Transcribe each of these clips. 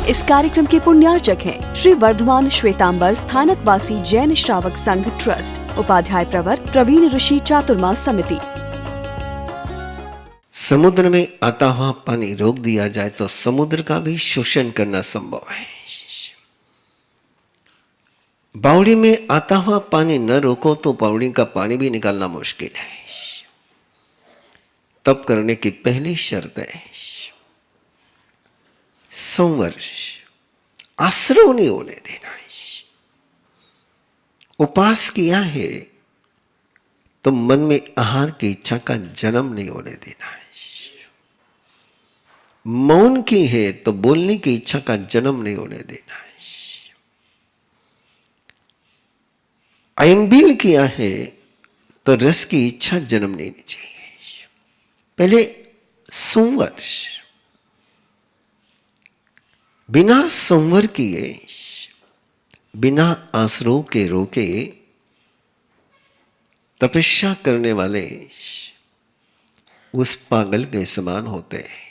इस कार्यक्रम के पुण्यार्चक हैं श्री वर्धमान श्वेतांबर स्थानकवासी जैन श्रावक संघ ट्रस्ट, उपाध्याय प्रवर प्रवीण ऋषि चातुर्मास समिति। समुद्र में आता हुआ पानी रोक दिया जाए तो समुद्र का भी शोषण करना संभव है। बावड़ी में आता हुआ पानी न रोको तो बावड़ी का पानी भी निकालना मुश्किल है। तप करने की पहली शर्त है संवर, आश्रव नहीं होने देना है। उपास किया है तो मन में आहार की इच्छा का जन्म नहीं होने देना है। मौन की है तो बोलने की इच्छा का जन्म नहीं होने देना है। अयंबिल किया है तो रस की इच्छा जन्म नहीं चाहिए। पहले संवर, बिना संवर किए, बिना आश्रव के रोके तपस्या करने वाले उस पागल के समान होते हैं।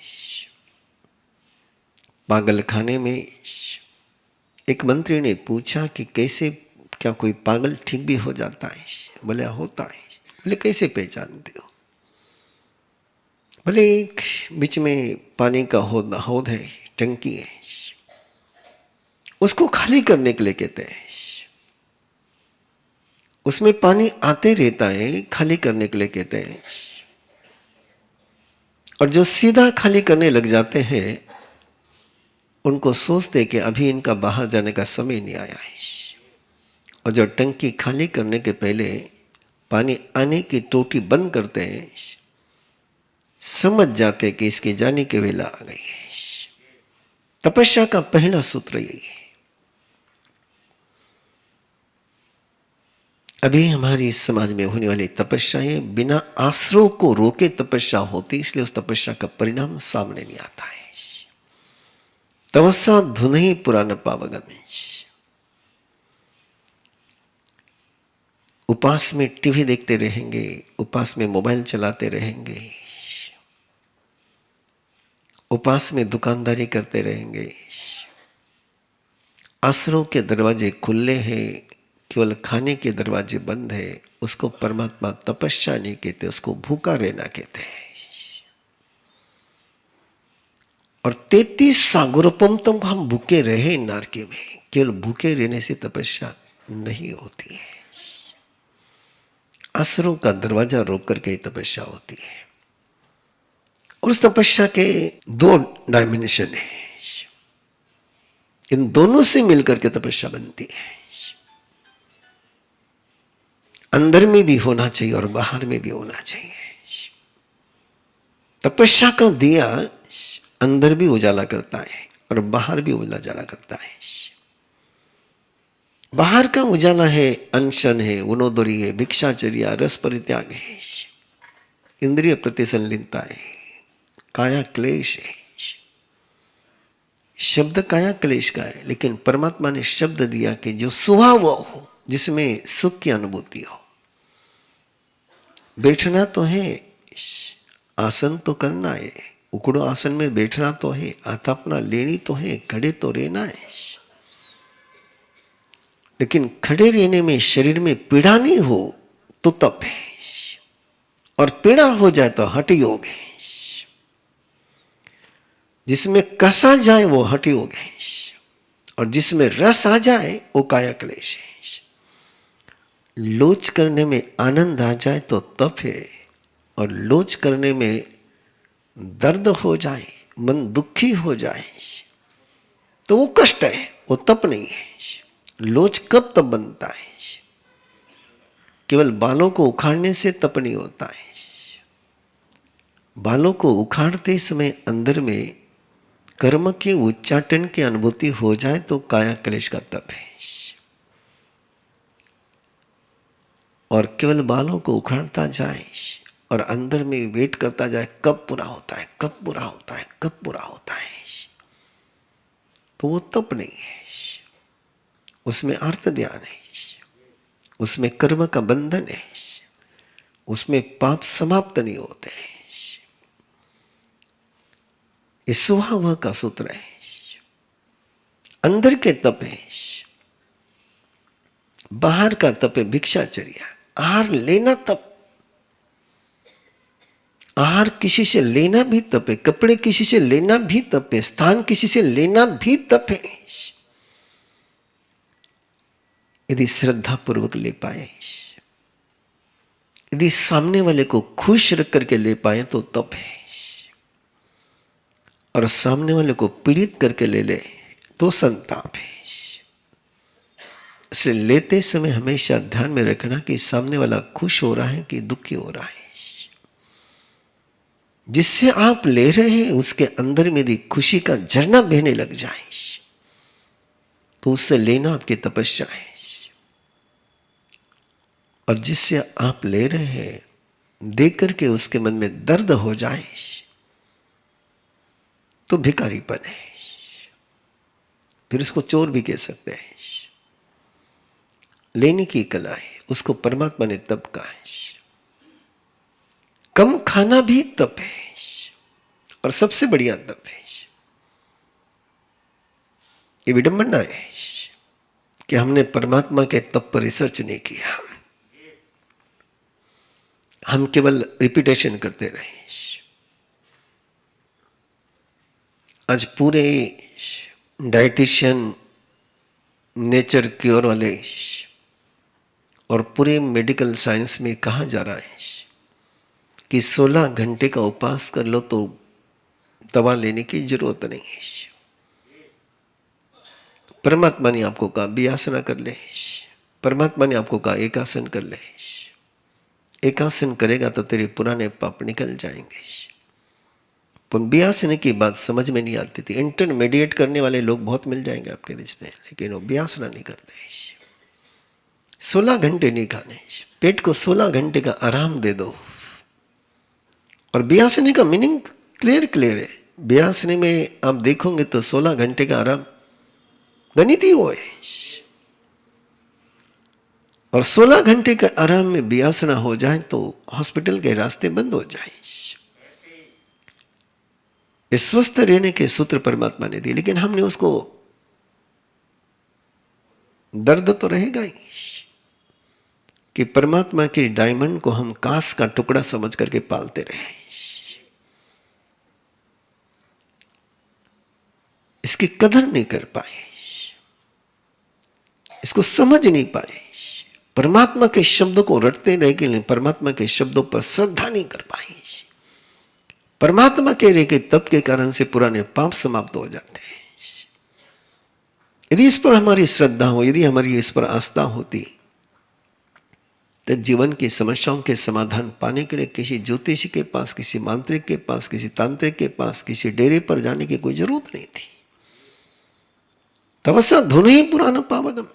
पागल खाने में एक मंत्री ने पूछा कि कैसे, क्या कोई पागल ठीक भी हो जाता है? बोले होता है। बोले कैसे पहचानते हो? बोले एक बीच में पानी का हौद है, टंकी है, उसको खाली करने के लिए कहते हैं। उसमें पानी आते रहता है, खाली करने के लिए कहते हैं। और जो सीधा खाली करने लग जाते हैं उनको सोचते कि अभी इनका बाहर जाने का समय नहीं आया है। और जो टंकी खाली करने के पहले पानी आने की टोटी बंद करते हैं, समझ जाते कि इसके जाने की वेला आ गई है। तपस्या का पहला सूत्र यही है। अभी हमारी समाज में होने वाली तपस्याएं बिना आश्रव को रोके तपस्या होती, इसलिए उस तपस्या का परिणाम सामने नहीं आता है। तपस्या धुनहि पुराण पावगम। उपास में टीवी देखते रहेंगे, उपास में मोबाइल चलाते रहेंगे, उपास में दुकानदारी करते रहेंगे, आश्रव के दरवाजे खुले हैं, केवल खाने के दरवाजे बंद है, उसको परमात्मा तपस्या नहीं कहते, उसको भूखा रहना कहते हैं। और 33 सागरोपम तम हम भूखे रहे नारकी में, केवल भूखे रहने से तपस्या नहीं होती है। आश्रव का दरवाजा रोक करके तपस्या होती है। और उस तपस्या के 2 डायमेंशन है, इन दोनों से मिलकर के तपस्या बनती है। अंदर में भी होना चाहिए और बाहर में भी होना चाहिए। तपस्या का दिया अंदर भी उजाला करता है और बाहर भी उजाला करता है। बाहर का उजाला है अनशन है, उनोदरी है, भिक्षाचर्या, रस परित्याग है, इंद्रिय प्रतिसंलीनता है, काया क्लेश है। शब्द काया क्लेश का है, लेकिन परमात्मा ने शब्द दिया कि जो स्वभाव हो, जिसमें सुख की अनुभूति हो। बैठना तो है, आसन तो करना है, उकड़ो आसन में बैठना तो है, आतापना लेनी तो है, खड़े तो रहना है। लेकिन खड़े रहने में शरीर में पीड़ा नहीं हो तो तप है, और पीड़ा हो जाए तो हठ योग है। जिसमें कसा जाए वो हठ योग है, और जिसमें रस आ जाए वो काया क्लेश है। लोच करने में आनंद आ जाए तो तप है, और लोच करने में दर्द हो जाए, मन दुखी हो जाए तो वो कष्ट है, वो तप नहीं है। लोच कब तप बनता है? केवल बालों को उखाड़ने से तप नहीं होता है। बालों को उखाड़ते समय अंदर में कर्म के उच्चाटन की अनुभूति हो जाए तो काया क्लेश का तप है। और केवल बालों को उखाड़ता जाए और अंदर में वेट करता जाए कब पूरा होता है, कब पूरा होता है, कब पूरा होता है, तो वो तप नहीं है। उसमें अर्थ ध्यान है, उसमें कर्म का बंधन है, उसमें पाप समाप्त नहीं होते हैं। ये स्वभाव का सूत्र है। अंदर के तप है, बाहर का तप है भिक्षाचर्या। आहार लेना तप, आहार किसी से लेना भी तप है, कपड़े किसी से लेना भी तप है, स्थान किसी से लेना भी तप है। यदि श्रद्धा पूर्वक ले पाए, यदि सामने वाले को खुश रख करके ले पाए तो तप है, और सामने वाले को पीड़ित करके ले ले तो संताप है। इसलिए लेते समय हमेशा ध्यान में रखना कि सामने वाला खुश हो रहा है कि दुखी हो रहा है। जिससे आप ले रहे हैं उसके अंदर में यदि खुशी का झरना बहने लग जाए तो उससे लेना आपकी तपस्या है। और जिससे आप ले रहे हैं देख करके उसके मन में दर्द हो जाए तो भिखारीपन है, फिर इसको चोर भी कह सकते हैं। लेने की कला है, उसको परमात्मा ने तप कहा है। कम खाना भी तप है और सबसे बढ़िया तप है। ये विडंबना है कि हमने परमात्मा के तप पर रिसर्च नहीं किया, हम केवल रिपीटेशन करते रहे। आज पूरे डाइटिशियन, नेचर क्योर वाले और पूरे मेडिकल साइंस में कहा जा रहा है कि 16 घंटे का उपवास कर लो तो दवा लेने की जरूरत नहीं है। परमात्मा ने आपको कहा व्यासना कर ले, परमात्मा ने आपको कहा एकासन कर ले। एकासन करेगा तो तेरे पुराने पाप निकल जाएंगे। पर व्यासना की बात समझ में नहीं आती थी। इंटरमीडिएट करने वाले लोग बहुत मिल जाएंगे आपके बीच में, लेकिन वो व्यासना नहीं करते। 16 घंटे नहीं खाने, पेट को 16 घंटे का आराम दे दो। और व्यासनी का मीनिंग क्लियर है। व्यासनी में आप देखोगे तो 16 घंटे का आराम गणित ही वो है। और 16 घंटे के आराम में व्यासना हो जाए तो हॉस्पिटल के रास्ते बंद हो जाए। इस स्वस्थ रहने के सूत्र परमात्मा ने दिए, लेकिन हमने उसको, दर्द तो रहेगा ही कि परमात्मा के डायमंड को हम कांस का टुकड़ा समझ करके पालते रहे। इसकी कदर नहीं कर पाए, इसको समझ नहीं पाए। परमात्मा के शब्दों को रटते रहे कि परमात्मा के शब्दों पर श्रद्धा नहीं कर पाए। परमात्मा के रहे के तप के कारण से पुराने पाप समाप्त हो जाते हैं। यदि इस पर हमारी श्रद्धा हो, यदि हमारी इस पर आस्था होती तो जीवन की समस्याओं के समाधान पाने के लिए किसी ज्योतिषी के पास, किसी मांत्रिक के पास, किसी तांत्रिक के पास, किसी डेरे पर जाने की कोई जरूरत नहीं थी। तपस्या धुन ही पुराना पावगम।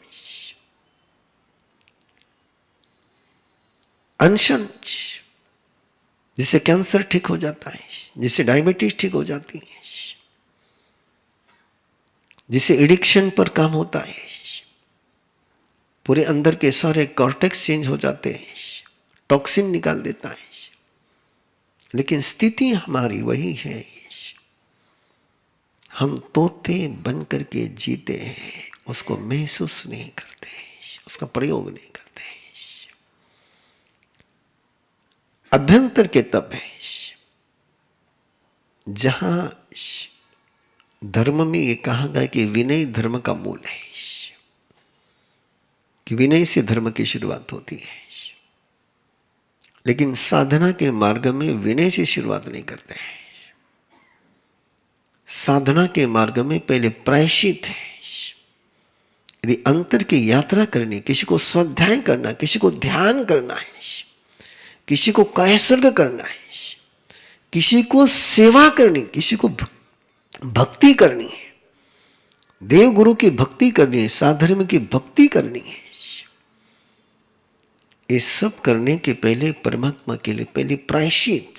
अनशन, जिससे कैंसर ठीक हो जाता है, जिससे डायबिटीज ठीक हो जाती है, जिससे एडिक्शन पर काम होता है, पूरे अंदर के सारे कॉर्टेक्स चेंज हो जाते हैं, टॉक्सिन निकाल देता है। लेकिन स्थिति हमारी वही है, हम तोते बन करके जीते हैं, उसको महसूस नहीं करते, उसका प्रयोग नहीं करते। अभ्यंतर के तप है, जहां धर्म में ये कहा गया कि विनय धर्म का मूल है, कि विनय से धर्म की शुरुआत होती है। लेकिन साधना के मार्ग में विनय से शुरुआत नहीं करते हैं। साधना के मार्ग में पहले प्रायश्चित है। यदि अंतर की यात्रा करनी, किसी को स्वाध्याय करना, किसी को ध्यान करना है, किसी को कायसर्ग करना है, किसी को सेवा करनी, किसी को भक्ति करनी है, देव गुरु की भक्ति करनी है, साधर्म की भक्ति करनी है, ये सब करने के पहले परमात्मा के लिए पहले प्रायश्चित।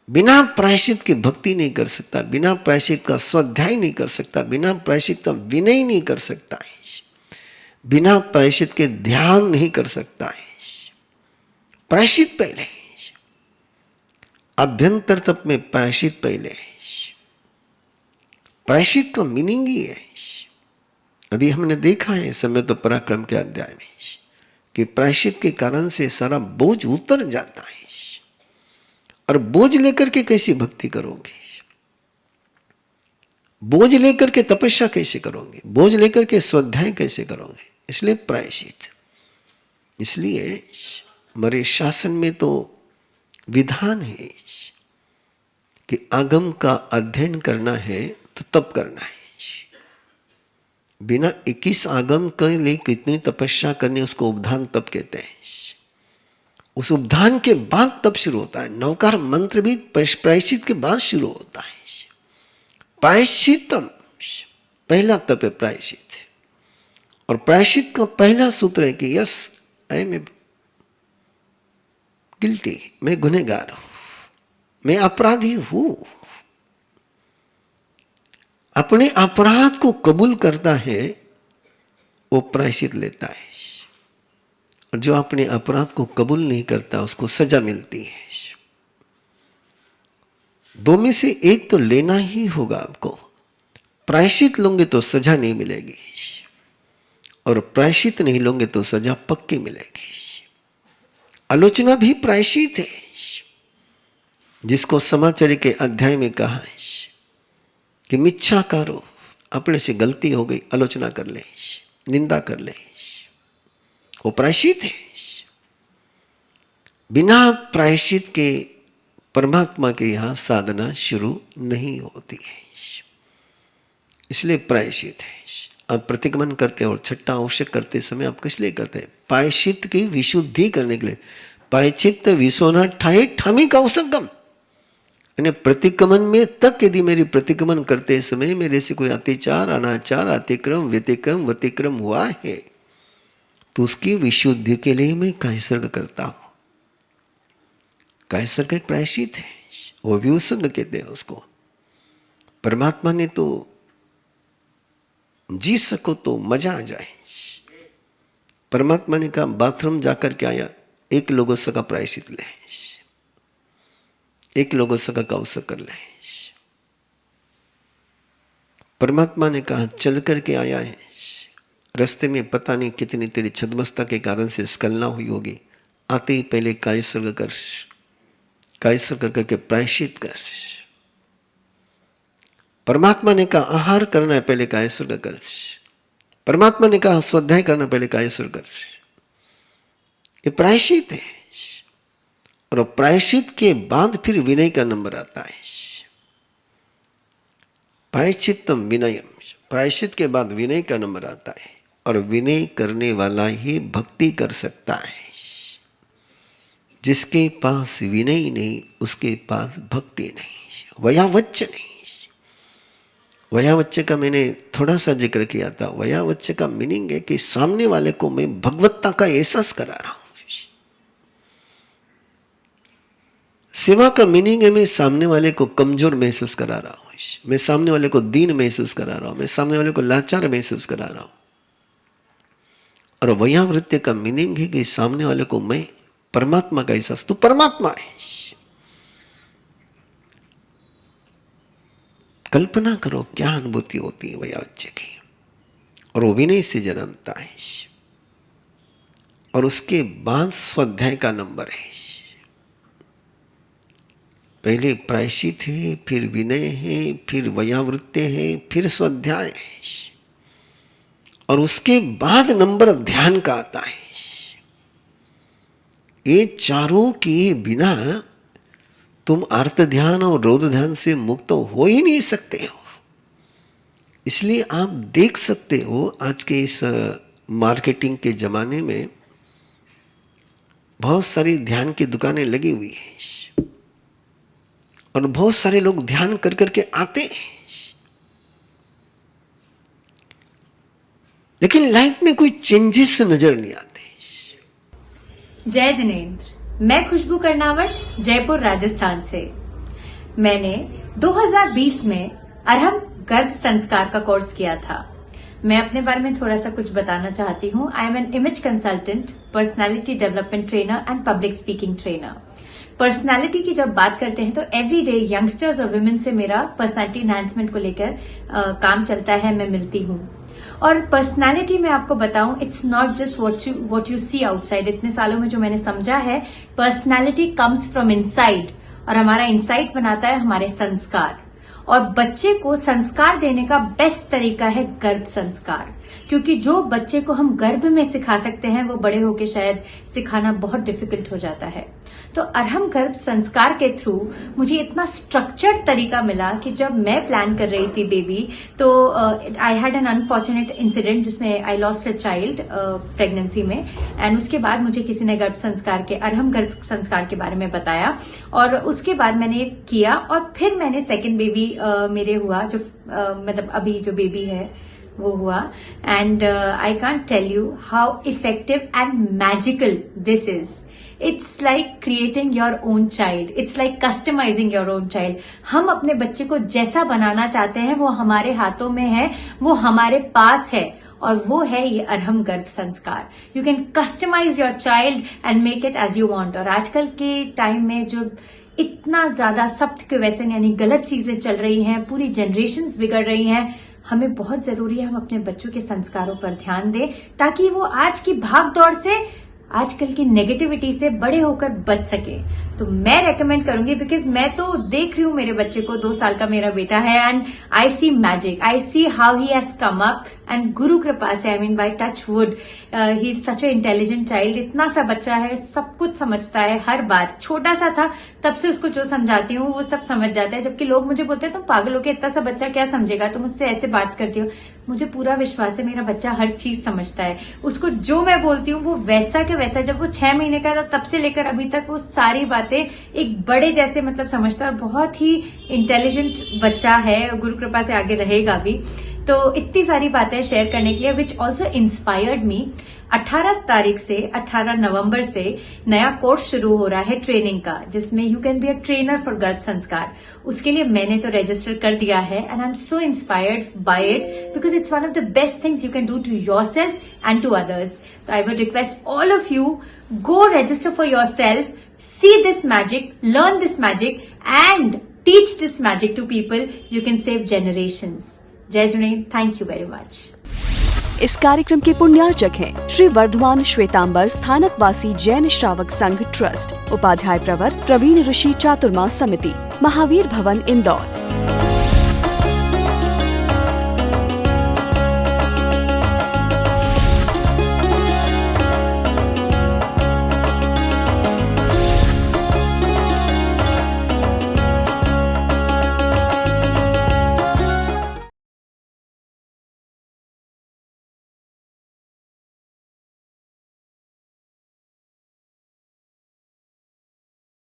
बिना प्रायश्चित की भक्ति नहीं कर सकता, बिना प्रायश्चित का स्वाध्याय नहीं कर सकता, बिना प्रायश्चित का विनय नहीं कर सकता है, बिना प्रायश्चित के ध्यान नहीं कर सकता है। प्रायश्चित पहले, अभ्यंतर तप में प्रायश्चित पहले, प्रायश्चित का मीनिंग ही है। अभी हमने देखा है समय तो पराक्रम के अध्याय में कि प्रायश्चित के कारण से सारा बोझ उतर जाता है। और बोझ लेकर के कैसी भक्ति करोगे, बोझ लेकर के तपस्या कैसे करोगे, बोझ लेकर के स्वाध्याय कैसे करोगे। इसलिए प्रायश्चित, इसलिए हमारे शासन में तो विधान है कि आगम का अध्ययन करना है तो तप करना है। बिना 21 आगम के लिए कितनी तपस्या करनी, उसको उपधान तप कहते हैं। उस उपधान के बाद तप शुरू होता है। नवकार मंत्र भी प्रायश्चित के बाद शुरू होता है। प्रायश्चितम पहला तप है प्रायश्चित। और प्रायश्चित का पहला सूत्र है कि यस आई एम गिल्टी, मैं गुनहगार हूं, मैं अपराधी हूं। अपने अपराध को कबूल करता है वो प्रायश्चित लेता है। और जो अपने अपराध को कबूल नहीं करता उसको सजा मिलती है। दो में से एक तो लेना ही होगा आपको। प्रायश्चित लोगे तो सजा नहीं मिलेगी, और प्रायश्चित नहीं लोगे तो सजा पक्की मिलेगी। आलोचना भी प्रायश्चित है, जिसको समाचार के अध्याय में कहा है कि मिच्छा करो, अपने से गलती हो गई, आलोचना कर ले, निंदा कर ले, वो प्रायश्चित है। बिना प्रायश्चित के परमात्मा के यहां साधना शुरू नहीं होती है। इसलिए प्रायश्चित है। आप प्रतिगमन करते और छठा आवश्यक करते समय आप किस लिए करते हैं? प्रायश्चित की विशुद्धि करने के लिए। प्रायश्चित विशोना ठाए ठामी का औसगम, यानी प्रतिक्रमण में तक यदि मेरी प्रतिक्रमण करते समय मेरे से कोई अत्याचार, अनाचार, अतिक्रम, व्यतिक्रम हुआ है तो उसकी विशुद्धि के लिए मैं कायसर्ग करता हूं। कायसर्ग एक प्रायश्चित है, वो व्यूसंग कहते हैं उसको। परमात्मा ने तो जी सको तो मजा आ जाए। परमात्मा ने कहा बाथरूम जाकर के आया, एक लोगों से का प्रायश्चित ले, एक लोगों से का अवसर कर ले। परमात्मा ने कहा चल करके आया है, रास्ते में पता नहीं कितनी तेरी छदमस्ता के कारण से स्खलना हुई होगी, आते ही पहले कायसर्ग कर, कायसर्ग करके प्रायश्चित कर। परमात्मा ने कहा आहार करना है, पहले कायसर्ग कर। परमात्मा ने कहा स्वाध्याय करना, पहले कायसर्ग कर। ये प्रायश्चित है। और प्रायश्चित के बाद फिर विनय का नंबर आता है। प्रायश्चित्तम विनयम, प्रायश्चित के बाद विनय का नंबर आता है। और विनय करने वाला ही भक्ति कर सकता है। जिसके पास विनय नहीं उसके पास भक्ति नहीं। वयावच्च नहीं। वयावच्च का मैंने थोड़ा सा जिक्र किया था। वयावच्च का मीनिंग है कि सामने वाले को मैं भगवत्ता का एहसास करा रहा हूं। सेवा का मीनिंग है मैं सामने वाले को कमजोर महसूस करा रहा हूं, मैं सामने वाले को दीन महसूस करा रहा हूं, मैं सामने वाले को लाचार महसूस करा रहा हूं। और वयावृत्ति का मीनिंग है कि सामने वाले को मैं परमात्मा का एहसास, तू परमात्मा है। कल्पना करो क्या अनुभूति होती है वयावच्च की। और वो विनय से जन्मता है। और उसके बाद स्वाध्याय का नंबर है। पहले प्रायश्चित है, फिर विनय है, फिर वयावृत्ति है, फिर स्वाध्याय है। और उसके बाद नंबर ध्यान का आता है। ये चारों के बिना तुम आर्त ध्यान और रौद्र ध्यान से मुक्त हो ही नहीं सकते हो। इसलिए आप देख सकते हो आज के इस मार्केटिंग के जमाने में बहुत सारी ध्यान की दुकानें लगी हुई हैं। और बहुत सारे लोग ध्यान कर करके आते हैं, लेकिन लाइफ में कोई चेंजेस नजर नहीं आते। जय जिनेंद्र, मैं खुशबू कर्नावट, जयपुर राजस्थान से। मैंने 2020 में अरहम गर्भ संस्कार का कोर्स किया था। मैं अपने बारे में थोड़ा सा कुछ बताना चाहती हूँ। I am an image consultant, personality development trainer and public speaking trainer. Personality की जब बात करते हैं तो एवरी डे यंगस्टर्स और वुमेन से मेरा पर्सनालिटी एनहांसमेंट को लेकर काम चलता है, मैं मिलती हूँ। और पर्सनालिटी में आपको बताऊं, it's not just what you see outside. इतने सालों में जो मैंने समझा है, पर्सनालिटी कम्स फ्रॉम इनसाइड, और हमारा इनसाइड बनाता है हमारे संस्कार। और बच्चे को संस्कार देने का बेस्ट तरीका है गर्भ संस्कार, क्योंकि जो बच्चे को हम गर्भ में सिखा सकते हैं वो बड़े होके शायद सिखाना बहुत डिफिकल्ट हो जाता है। तो अरहम गर्भ संस्कार के थ्रू मुझे इतना स्ट्रक्चर्ड तरीका मिला कि जब मैं प्लान कर रही थी बेबी, तो I had an unfortunate incident जिसमें I lost a child pregnancy में। एंड उसके बाद मुझे किसी ने गर्भ संस्कार के, अरहम गर्भ संस्कार के बारे में बताया, और उसके बाद मैंने किया, और फिर मैंने सेकेंड बेबी मेरे हुआ, जो मतलब अभी जो बेबी है वो हुआ। And I can't tell you how effective and magical this is. It's like creating your own child, it's like customizing your own child. हम अपने बच्चे को जैसा बनाना चाहते हैं वो हमारे हाथों में है, वो हमारे पास है, और वो है ये Arham Garbh Sanskar. You can customize your child and make it as you want. और आजकल के टाइम में जो इतना ज्यादा सख्त के वैसे यानी गलत चीजें चल रही हैं, पूरी जनरेशन्स बिगड़ रही हैं, हमें बहुत जरूरी है हम अपने बच्चों के संस्कारों पर ध्यान दें, ताकि वो आज की भाग दौड़ से, आजकल की नेगेटिविटी से बड़े होकर बच सके। तो मैं रेकमेंड करूंगी, बिकॉज मैं तो देख रही हूँ मेरे बच्चे को, 2 साल का मेरा बेटा है, and I see magic, I see how he has come up, and गुरु कृपा से, I mean by touch wood, he is such a intelligent child. इतना सा बच्चा है, सब कुछ समझता है, हर बात। छोटा सा था तब से उसको जो समझाती हूँ वो सब समझ जाता है, जबकि लोग मुझे बोलते हैं तुम पागल हो के, इतना सा बच्चा क्या समझेगा, तुम मुझसे ऐसे बात करती हो। मुझे पूरा विश्वास है मेरा बच्चा हर चीज समझता है। उसको जो मैं बोलती हूँ वो वैसा के वैसा, जब वो 6 महीने का था तब से लेकर अभी तक वो सारी बातें एक बड़े जैसे मतलब समझता है, और बहुत ही इंटेलिजेंट बच्चा है, गुरु कृपा से आगे रहेगा भी। तो इतनी सारी बातें शेयर करने के लिए, विच ऑल्सो इंस्पायर्ड मी। 18 तारीख से 18 नवंबर से नया कोर्स शुरू हो रहा है ट्रेनिंग का, जिसमें you can be a trainer for गर्भ संस्कार। उसके लिए मैंने तो रजिस्टर कर दिया है, and I am so inspired by it, because it's one of the best things you can do to yourself and to others. तो I would request all of you, go register for yourself, see this magic, learn this magic, and teach this magic to people. You can save generations. जय Junaid, thank you very much. इस कार्यक्रम के पुण्यार्चक हैं श्री वर्धमान श्वेतांबर स्थानकवासी जैन श्रावक संघ trust, Upadhyay प्रवर प्रवीण ऋषि चातुर्मास समिति, महावीर भवन, इंदौर।